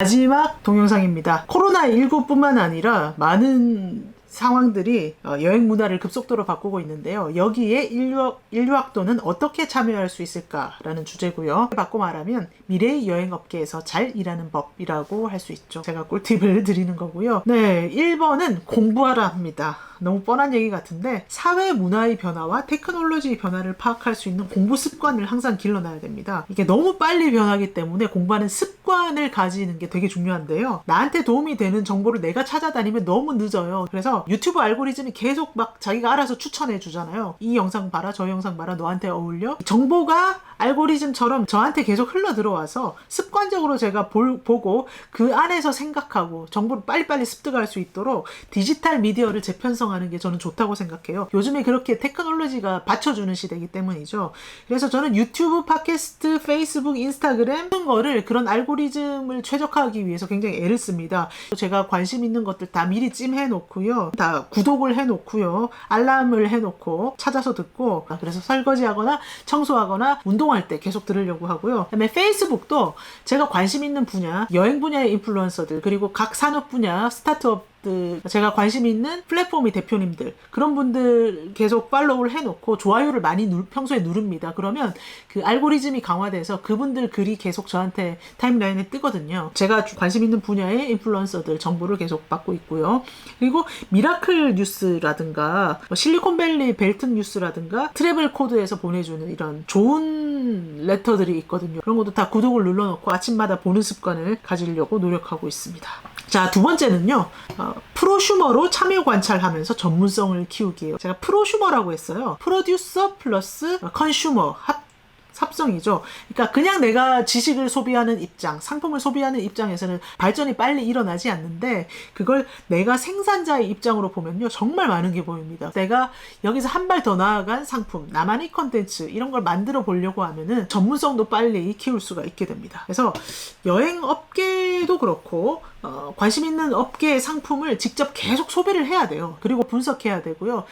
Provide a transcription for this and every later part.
마지막 동영상입니다. 코로나19뿐만 아니라 많은 상황들이 여행 문화를 급속도로 바꾸고 있는데요. 여기에 인류학도는 어떻게 참여할 수 있을까라는 주제고요. 바꿔 말하면 미래의 여행업계에서 잘 일하는 법이라고 할 수 있죠. 제가 꿀팁을 드리는 거고요. 네, 1번은 공부하라 합니다. 너무 뻔한 얘기 같은데 사회 문화의 변화와 테크놀로지의 변화를 파악할 수 있는 공부 습관을 항상 길러놔야 됩니다. 이게 너무 빨리 변하기 때문에 공부하는 습관을 가지는 게 되게 중요한데요. 나한테 도움이 되는 정보를 내가 찾아다니면 너무 늦어요. 그래서 유튜브 알고리즘이 계속 막 자기가 알아서 추천해 주잖아요. 이 영상 봐라, 저 영상 봐라, 너한테 어울려. 정보가 알고리즘처럼 저한테 계속 흘러 들어와서 습관적으로 제가 보고 그 안에서 생각하고 정보를 빨리빨리 습득할 수 있도록 디지털 미디어를 재편성하는 게 저는 좋다고 생각해요. 요즘에 그렇게 테크놀로지가 받쳐주는 시대이기 때문이죠. 그래서 저는 유튜브, 팟캐스트, 페이스북, 인스타그램 이런 거를 그런 알고리즘을 최적화하기 위해서 굉장히 애를 씁니다. 제가 관심 있는 것들 다 미리 찜해 놓고요. 다 구독을 해 놓고요. 알람을 해 놓고 찾아서 듣고, 그래서 설거지하거나 청소하거나 운동할 때 계속 들으려고 하고요. 그다음에 페이스북도 제가 관심 있는 분야, 여행 분야의 인플루언서들, 그리고 각 산업 분야 스타트업 제가 관심 있는 플랫폼의 대표님들, 그런 분들 계속 팔로우를 해놓고 좋아요를 많이 평소에 누릅니다. 그러면 그 알고리즘이 강화돼서 그분들 글이 계속 저한테 타임라인에 뜨거든요. 제가 관심 있는 분야의 인플루언서들 정보를 계속 받고 있고요. 그리고 미라클 뉴스라든가 실리콘밸리 벨트 뉴스라든가 트래블 코드에서 보내주는 이런 좋은 레터들이 있거든요. 그런 것도 다 구독을 눌러놓고 아침마다 보는 습관을 가지려고 노력하고 있습니다. 자, 두 번째는요. 프로슈머로 참여 관찰하면서 전문성을 키우기예요. 제가 프로슈머라고 했어요. 프로듀서 플러스 컨슈머 합성이죠. 그러니까 그냥 내가 지식을 소비하는 입장, 상품을 소비하는 입장에서는 발전이 빨리 일어나지 않는데, 그걸 내가 생산자의 입장으로 보면요, 정말 많은 게 보입니다. 내가 여기서 한 발 더 나아간 상품, 나만의 컨텐츠 이런 걸 만들어 보려고 하면은 전문성도 빨리 키울 수가 있게 됩니다. 그래서 여행 업계도 그렇고 관심 있는 업계의 상품을 직접 계속 소비를 해야 돼요. 그리고 분석해야 되고요.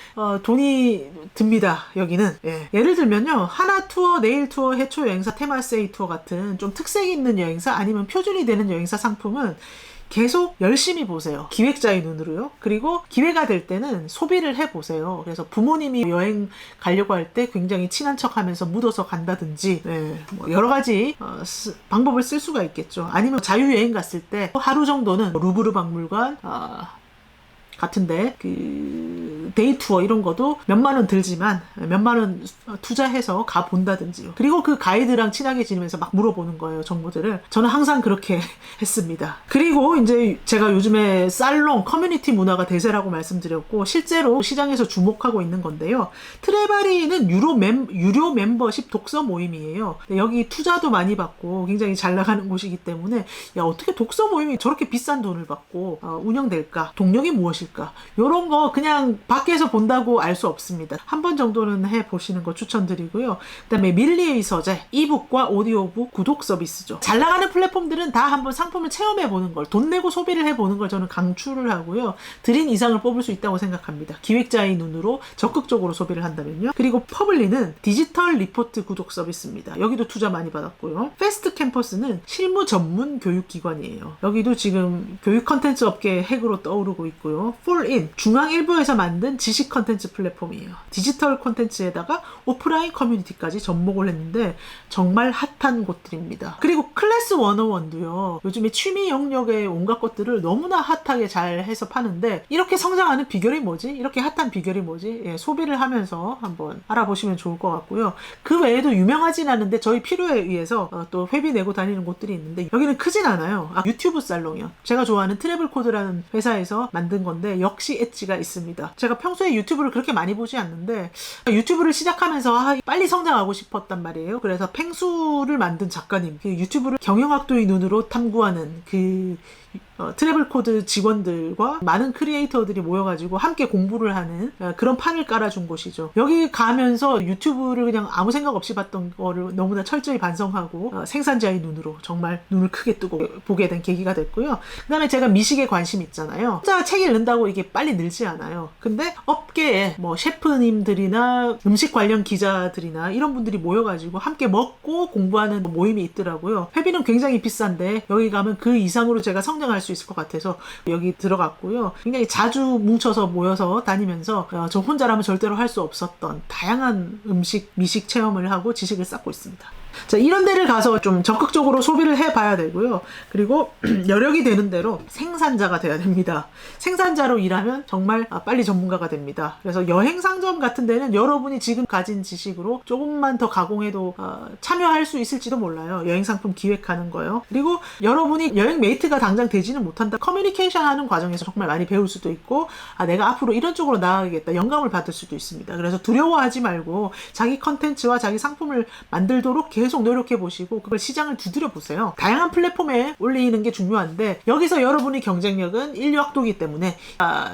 돈이 듭니다. 여기는. 예를 들면요, 하나 투어, 네일 투어, 해초 여행사, 테마세이 투어 같은 좀 특색 있는 여행사, 아니면 표준이 되는 여행사 상품은 계속 열심히 보세요. 기획자의 눈으로요. 그리고 기회가 될 때는 소비를 해보세요. 그래서 부모님이 여행 가려고 할 때 굉장히 친한 척 하면서 묻어서 간다든지, 뭐 여러 가지 방법을 쓸 수가 있겠죠. 아니면 자유여행 갔을 때 하루 정도는 루브르 박물관 같은데 그 데이 투어 이런 것도 몇만 원 들지만 몇만 원 투자해서 가 본다든지요. 그리고 그 가이드랑 친하게 지내면서 막 물어보는 거예요, 정보들을. 저는 항상 그렇게 했습니다. 그리고 이제 제가 요즘에 살롱 커뮤니티 문화가 대세라고 말씀드렸고, 실제로 시장에서 주목하고 있는 건데요. 트레바리는 유료 멤버십 독서 모임이에요. 여기 투자도 많이 받고 굉장히 잘 나가는 곳이기 때문에, 야, 어떻게 독서 모임이 저렇게 비싼 돈을 받고 운영될까? 동력이 무엇일까? 이런 거 그냥 밖에서 본다고 알 수 없습니다. 한 번 정도는 해보시는 거 추천드리고요. 그 다음에 밀리의 서재, 이북과 오디오북 구독 서비스죠. 잘 나가는 플랫폼들은 다 한번 상품을 체험해보는 걸, 돈 내고 소비를 해보는 걸 저는 강추를 하고요. 드린 이상을 뽑을 수 있다고 생각합니다. 기획자의 눈으로 적극적으로 소비를 한다면요. 그리고 퍼블리는 디지털 리포트 구독 서비스입니다. 여기도 투자 많이 받았고요. 패스트 캠퍼스는 실무 전문 교육기관이에요. 여기도 지금 교육 컨텐츠 업계의 핵으로 떠오르고 있고요. 폴인, 중앙일보에서 만든 지식 컨텐츠 플랫폼이에요. 디지털 컨텐츠에다가 오프라인 커뮤니티까지 접목을 했는데 정말 핫한 곳들입니다. 그리고 클래스 101도요. 요즘에 취미 영역의 온갖 것들을 너무나 핫하게 잘 해서 파는데, 이렇게 성장하는 비결이 뭐지? 이렇게 핫한 비결이 뭐지? 소비를 하면서 한번 알아보시면 좋을 것 같고요. 그 외에도 유명하진 않은데 저희 필요에 의해서 또 회비 내고 다니는 곳들이 있는데, 여기는 크진 않아요. 유튜브 살롱이요. 제가 좋아하는 트래블 코드라는 회사에서 만든 건데 역시 엣지가 있습니다. 제가 평소에 유튜브를 그렇게 많이 보지 않는데 유튜브를 시작하면서 빨리 성장하고 싶었단 말이에요. 그래서 펭수를 만든 작가님, 그 유튜브를 경영학도의 눈으로 탐구하는 그 트래블 코드 직원들과 많은 크리에이터들이 모여가지고 함께 공부를 하는 그런 판을 깔아준 곳이죠. 여기 가면서 유튜브를 그냥 아무 생각 없이 봤던 거를 너무나 철저히 반성하고 생산자의 눈으로 정말 눈을 크게 뜨고 보게 된 계기가 됐고요. 그 다음에 제가 미식에 관심 있잖아요. 혼자 책 읽는다고 이게 빨리 늘지 않아요. 근데 있는데 업계에 뭐 셰프님들이나 음식 관련 기자들이나 이런 분들이 모여가지고 함께 먹고 공부하는 모임이 있더라고요. 회비는 굉장히 비싼데 여기 가면 그 이상으로 제가 성장할 수 있을 것 같아서 여기 들어갔고요. 굉장히 자주 뭉쳐서 모여서 다니면서 저 혼자라면 절대로 할 수 없었던 다양한 음식, 미식 체험을 하고 지식을 쌓고 있습니다. 자, 이런 데를 가서 좀 적극적으로 소비를 해봐야 되고요. 그리고 여력이 되는 대로 생산자가 돼야 됩니다. 생산자로 일하면 정말 빨리 전문가가 됩니다. 그래서 여행 상점 같은 데는 여러분이 지금 가진 지식으로 조금만 더 가공해도 참여할 수 있을지도 몰라요. 여행 상품 기획하는 거요. 그리고 여러분이 여행 메이트가 당장 되지는 못한다. 커뮤니케이션 하는 과정에서 정말 많이 배울 수도 있고 내가 앞으로 이런 쪽으로 나아가겠다. 영감을 받을 수도 있습니다. 그래서 두려워하지 말고 자기 컨텐츠와 자기 상품을 만들도록 계속 노력해 보시고 그걸 시장을 두드려 보세요. 다양한 플랫폼에 올리는 게 중요한데 여기서 여러분의 경쟁력은 인류학도기 때문에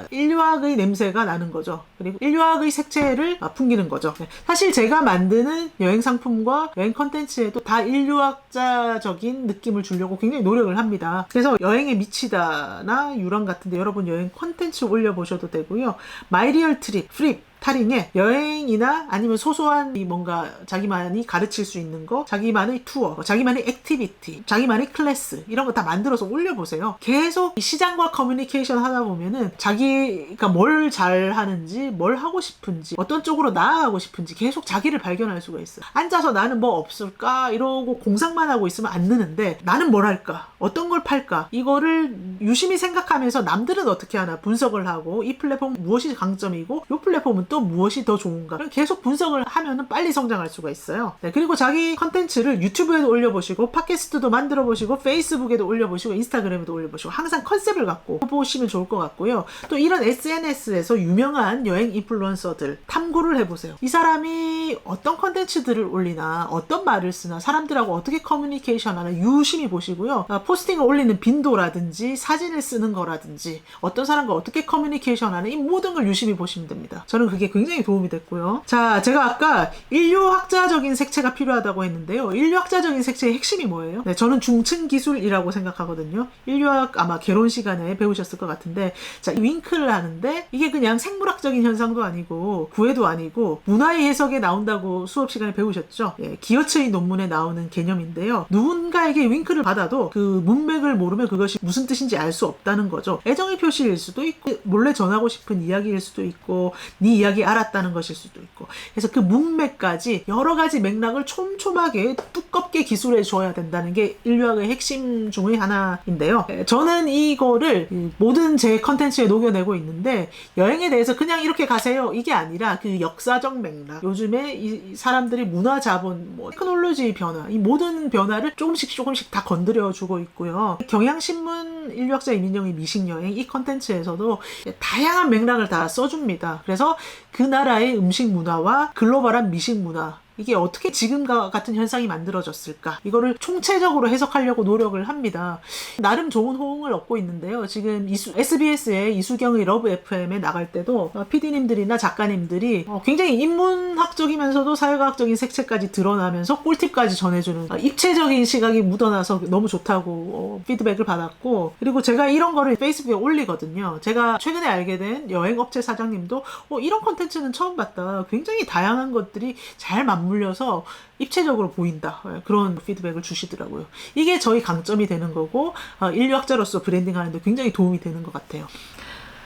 인류학의 냄새가 나는 거죠. 그리고 인류학의 색채를 풍기는 거죠. 사실 제가 만드는 여행 상품과 여행 컨텐츠에도 다 인류학자적인 느낌을 주려고 굉장히 노력을 합니다. 그래서 여행에 미치다나 유랑 같은데 여러분 여행 컨텐츠 올려보셔도 되고요. 마이리얼 트립, 프립 타링에 여행이나 아니면 소소한 뭔가 자기만이 가르칠 수 있는 거, 자기만의 투어, 자기만의 액티비티, 자기만의 클래스 이런 거 다 만들어서 올려보세요. 계속 시장과 커뮤니케이션 하다 보면은 자기가 뭘 잘하는지, 뭘 하고 싶은지, 어떤 쪽으로 나아가고 싶은지 계속 자기를 발견할 수가 있어요. 앉아서 나는 뭐 없을까 이러고 공상만 하고 있으면 안 느는데 나는 뭘 할까? 어떤 걸 팔까? 이거를 유심히 생각하면서 남들은 어떻게 하나 분석을 하고 이 플랫폼 무엇이 강점이고 이 플랫폼은 또 무엇이 더 좋은가 계속 분석을 하면은 빨리 성장할 수가 있어요. 네, 그리고 자기 컨텐츠를 유튜브에도 올려보시고 팟캐스트도 만들어보시고 페이스북에도 올려보시고 인스타그램에도 올려보시고 항상 컨셉을 갖고 보시면 좋을 것 같고요. 또 이런 SNS에서 유명한 여행 인플루언서들 탐구를 해보세요. 이 사람이 어떤 컨텐츠들을 올리나 어떤 말을 쓰나 사람들하고 어떻게 커뮤니케이션 하나 유심히 보시고요. 포스팅을 올리는 빈도라든지 사진을 쓰는 거라든지 어떤 사람과 어떻게 커뮤니케이션 하는 이 모든 걸 유심히 보시면 됩니다. 저는 그게 굉장히 도움이 됐고요. 자, 제가 아까 인류학자적인 색채가 필요하다고 했는데요. 인류학자적인 색채의 핵심이 뭐예요? 네, 저는 중층 기술이라고 생각하거든요. 인류학 아마 개론 시간에 배우셨을 것 같은데 자, 윙크를 하는데 이게 그냥 생물학적인 현상도 아니고 구애도 아니고 문화의 해석에 나온다고 수업 시간에 배우셨죠? 예, 기어츠의 논문에 나오는 개념인데요. 누군가에게 윙크를 받아도 그 문맥을 모르면 그것이 무슨 뜻인지 알 수 없다는 거죠. 애정의 표시일 수도 있고 몰래 전하고 싶은 이야기일 수도 있고 네 이야기 알았다는 것일 수도 있고 그래서 그 문맥까지 여러 가지 맥락을 촘촘하게 두껍게 기술해 줘야 된다는 게 인류학의 핵심 중의 하나인데요. 저는 이거를 모든 제 컨텐츠에 녹여내고 있는데 여행에 대해서 그냥 이렇게 가세요 이게 아니라 그 역사적 맥락 요즘에 이 사람들이 문화 자본 테크놀로지 변화 이 모든 변화를 조금씩 다 건드려 주고 있고요. 경향신문 인류학자 이민영의 미식여행 이 컨텐츠에서도 다양한 맥락을 다 써줍니다. 그래서 그 나라의 음식 문화와 글로벌한 미식 문화 이게 어떻게 지금과 같은 현상이 만들어졌을까 이거를 총체적으로 해석하려고 노력을 합니다. 나름 좋은 호응을 얻고 있는데요. 지금 SBS의 이수경의 러브 FM에 나갈 때도 PD님들이나 작가님들이 굉장히 인문학적이면서도 사회과학적인 색채까지 드러나면서 꿀팁까지 전해주는 입체적인 시각이 묻어나서 너무 좋다고 피드백을 받았고 그리고 제가 이런 거를 페이스북에 올리거든요. 제가 최근에 알게 된 여행업체 사장님도 이런 콘텐츠는 처음 봤다. 굉장히 다양한 것들이 잘 맞물려서 입체적으로 보인다. 그런 피드백을 주시더라고요. 이게 저희 강점이 되는 거고 인류학자로서 브랜딩 하는데 굉장히 도움이 되는 것 같아요.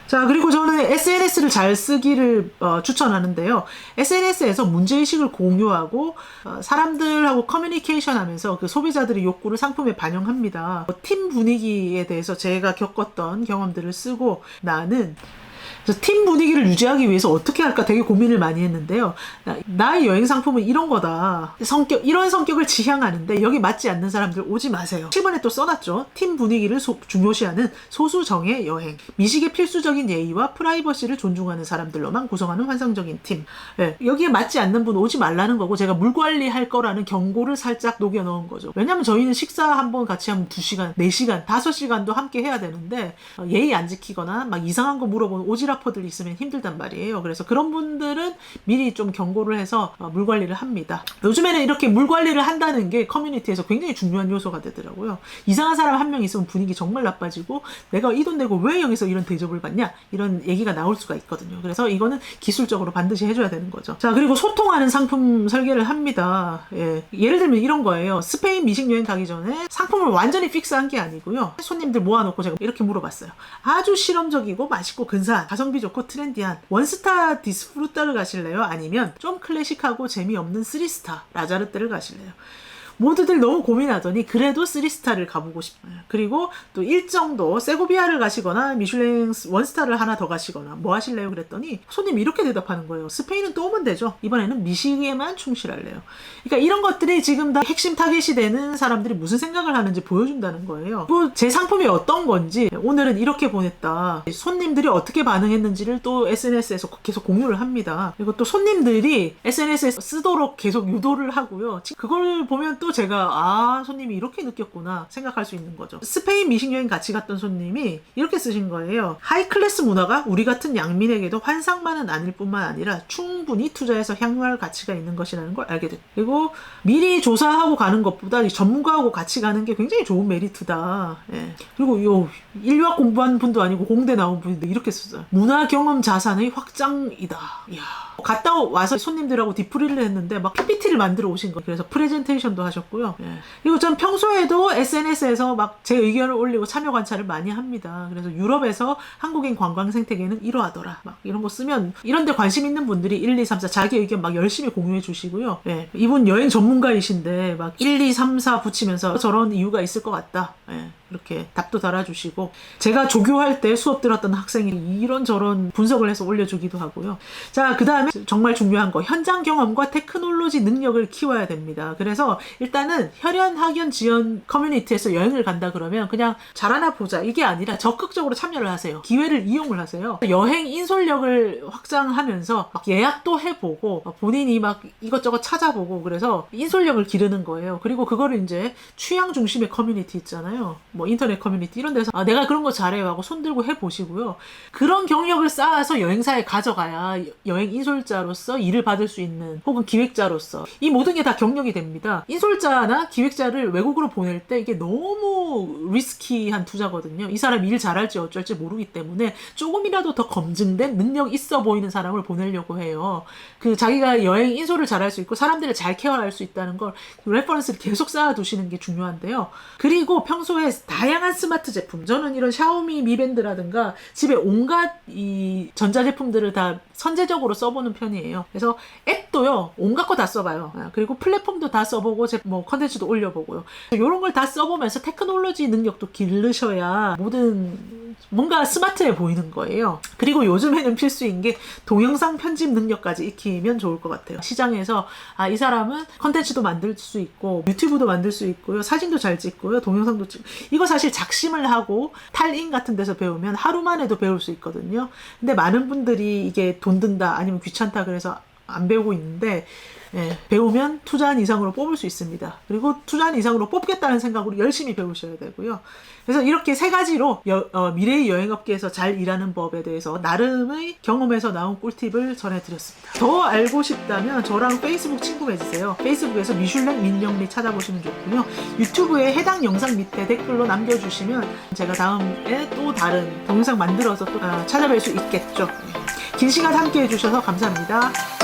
자, 그리고 저는 SNS를 잘 쓰기를 추천하는데요. SNS에서 문제의식을 공유하고 사람들하고 커뮤니케이션 하면서 그 소비자들의 욕구를 상품에 반영합니다. 팀 분위기에 대해서 제가 겪었던 경험들을 쓰고 나는 그래서 팀 분위기를 유지하기 위해서 어떻게 할까 되게 고민을 많이 했는데요. 나의 여행 상품은 이런 거다. 이런 성격을 지향하는데 여기 맞지 않는 사람들 오지 마세요. 7번에 또 써놨죠. 팀 분위기를 중요시하는 소수정예 여행. 미식의 필수적인 예의와 프라이버시를 존중하는 사람들로만 구성하는 환상적인 팀. 네, 여기에 맞지 않는 분 오지 말라는 거고 제가 물 관리할 거라는 경고를 살짝 녹여 넣은 거죠. 왜냐면 저희는 식사 한번 같이 하면 2시간, 4시간, 5시간도 함께 해야 되는데 예의 안 지키거나 막 이상한 거 물어보는 오지랖 셀러퍼들이 있으면 힘들단 말이에요. 그래서 그런 분들은 미리 좀 경고를 해서 물 관리를 합니다. 요즘에는 이렇게 물 관리를 한다는 게 커뮤니티에서 굉장히 중요한 요소가 되더라고요. 이상한 사람 한 명 있으면 분위기 정말 나빠지고 내가 이 돈 내고 왜 여기서 이런 대접을 받냐 이런 얘기가 나올 수가 있거든요. 그래서 이거는 기술적으로 반드시 해줘야 되는 거죠. 자, 그리고 소통하는 상품 설계를 합니다. 예를 들면 이런 거예요. 스페인 미식 여행 가기 전에 상품을 완전히 픽스한 게 아니고요. 손님들 모아놓고 제가 이렇게 물어봤어요. 아주 실험적이고 맛있고 근사한 가성비 좋고 트렌디한 원스타 디스프루타를 가실래요? 아니면 좀 클래식하고 재미없는 3스타 라자르떼를 가실래요? 모두들 너무 고민하더니 그래도 3스타를 가보고 싶어요. 그리고 또 일정도 세고비아를 가시거나 미슐랭 원스타를 하나 더 가시거나 뭐 하실래요? 그랬더니 손님이 이렇게 대답하는 거예요. 스페인은 또 오면 되죠. 이번에는 미식에만 충실할래요. 그러니까 이런 것들이 지금 다 핵심 타겟이 되는 사람들이 무슨 생각을 하는지 보여준다는 거예요. 뭐 제 상품이 어떤 건지 오늘은 이렇게 보냈다. 손님들이 어떻게 반응했는지를 또 SNS에서 계속 공유를 합니다. 그리고 또 손님들이 SNS에서 쓰도록 계속 유도를 하고요. 그걸 보면 또 제가 손님이 이렇게 느꼈구나 생각할 수 있는 거죠. 스페인 미식 여행 같이 갔던 손님이 이렇게 쓰신 거예요. 하이클래스 문화가 우리 같은 양민에게도 환상만은 아닐 뿐만 아니라 충분히 투자해서 향유할 가치가 있는 것이라는 걸 알게 됐고, 그리고 미리 조사하고 가는 것보다 전문가하고 같이 가는 게 굉장히 좋은 메리트다. 그리고 인류학 공부한 분도 아니고 공대 나온 분인데 이렇게 썼어요. 문화 경험 자산의 확장이다. 이야. 갔다 와서 손님들하고 디프리를 했는데 막 PPT를 만들어 오신 거예요. 그래서 프레젠테이션도 하셨고요. 그리고 전 평소에도 SNS에서 막 제 의견을 올리고 참여 관찰을 많이 합니다. 그래서 유럽에서 한국인 관광 생태계는 이러하더라. 막 이런 거 쓰면 이런 데 관심 있는 분들이 1, 2, 3, 4 자기 의견 막 열심히 공유해 주시고요. 이분 여행 전문가이신데 막 1, 2, 3, 4 붙이면서 저런 이유가 있을 것 같다. 이렇게 답도 달아주시고, 제가 조교할 때 수업 들었던 학생이 이런저런 분석을 해서 올려주기도 하고요. 자, 그 다음에 정말 중요한 거, 현장 경험과 테크놀로지 능력을 키워야 됩니다. 그래서 일단은 혈연, 학연, 지연 커뮤니티에서 여행을 간다 그러면 그냥 잘하나 보자 이게 아니라 적극적으로 참여를 하세요. 기회를 이용을 하세요. 여행 인솔력을 확장하면서 막 예약도 해보고 본인이 막 이것저것 찾아보고, 그래서 인솔력을 기르는 거예요. 그리고 그거를 이제 취향 중심의 커뮤니티 있잖아요. 뭐 인터넷 커뮤니티 이런 데서 내가 그런 거 잘해요 하고 손들고 해보시고요. 그런 경력을 쌓아서 여행사에 가져가야 여행 인솔자로서 일을 받을 수 있는, 혹은 기획자로서 이 모든 게 다 경력이 됩니다. 인솔자나 기획자를 외국으로 보낼 때 이게 너무 리스키한 투자거든요. 이 사람이 일 잘할지 어쩔지 모르기 때문에 조금이라도 더 검증된 능력 있어 보이는 사람을 보내려고 해요. 그 자기가 여행 인솔을 잘할 수 있고 사람들을 잘 케어할 수 있다는 걸 레퍼런스를 계속 쌓아두시는 게 중요한데요. 그리고 평소에 다양한 스마트 제품, 저는 이런 샤오미 미밴드라든가 집에 온갖 이 전자제품들을 다 선제적으로 써보는 편이에요. 그래서 앱도요 온갖 거 다 써봐요. 그리고 플랫폼도 다 써보고 뭐 컨텐츠도 올려보고요. 이런 걸 다 써보면서 테크놀로지 능력도 기르셔야 뭔가 스마트해 보이는 거예요. 그리고 요즘에는 필수인 게 동영상 편집 능력까지 익히면 좋을 것 같아요. 시장에서 이 사람은 컨텐츠도 만들 수 있고 유튜브도 만들 수 있고요, 사진도 잘 찍고요, 동영상도 찍고, 이거 사실 작심을 하고 탈인 같은 데서 배우면 하루 만에도 배울 수 있거든요. 근데 많은 분들이 이게 돈 든다 아니면 귀찮다 그래서 안 배우고 있는데, 배우면 투자한 이상으로 뽑을 수 있습니다. 그리고 투자한 이상으로 뽑겠다는 생각으로 열심히 배우셔야 되고요. 그래서 이렇게 세 가지로 미래의 여행업계에서 잘 일하는 법에 대해서 나름의 경험에서 나온 꿀팁을 전해드렸습니다. 더 알고 싶다면 저랑 페이스북 친구 맺으세요. 페이스북에서 미슐랭 민영리 찾아보시면 좋고요. 유튜브에 해당 영상 밑에 댓글로 남겨주시면 제가 다음에 또 다른 동영상 만들어서 또 찾아뵐 수 있겠죠. 긴 시간 함께 해주셔서 감사합니다.